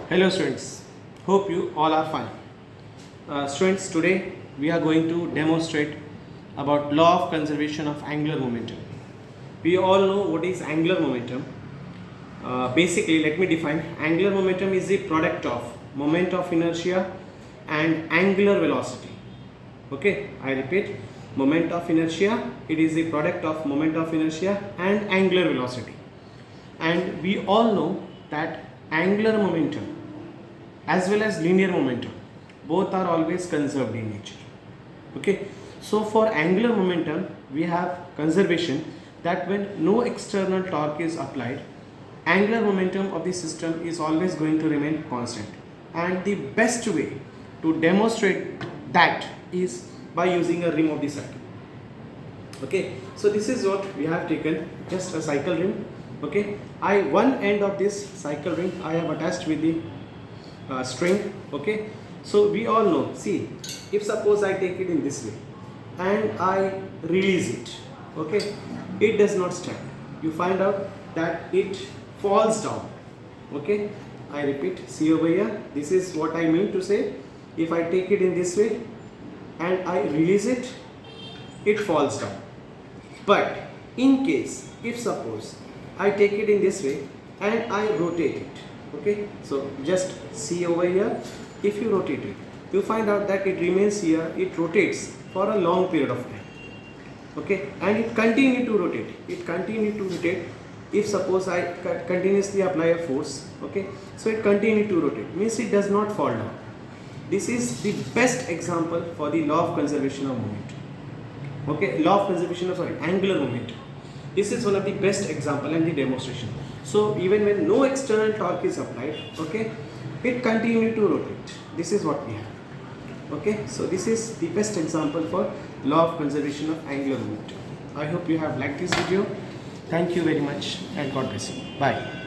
Hello students, hope you all are fine. Students, today we are going to demonstrate about law of conservation of angular momentum. We all know what is angular momentum. Basically, let me define. Angular momentum is the product of moment of inertia and angular velocity. Okay, I repeat, moment of inertia, it is the product of moment of inertia and angular velocity. And we all know that angular momentum as well as linear momentum both are always conserved in nature. Okay, so for angular momentum we have conservation, that when no external torque is applied, angular momentum of the system is always going to remain constant, and the best way to demonstrate that is by using a rim of the cycle. Okay, so this is what we have taken, just a cycle ring. Okay, one end of this cycle ring I have attached with the string. Okay, so we all know, see, if suppose I take it in this way and I release it, okay, it does not stand. You find out that it falls down. Okay, I repeat, see over here, this is what I mean to say. If I take it in this way and I release it, it falls down. But in case, if suppose I take it in this way and I rotate it, okay, so just see over here, if you rotate it, you find out that it remains here, it rotates for a long period of time. Okay, and it continue to rotate, if suppose I continuously apply a force. Okay, so it continue to rotate, means it does not fall down. This is the best example for the law of conservation of momentum. Okay, law of conservation of angular momentum. This is one of the best example and the demonstration. So even when no external torque is applied, okay, it continue to rotate. This is what we have. Okay, so this is the best example for law of conservation of angular momentum. I hope you have liked this video. Thank you very much and God bless you. Bye.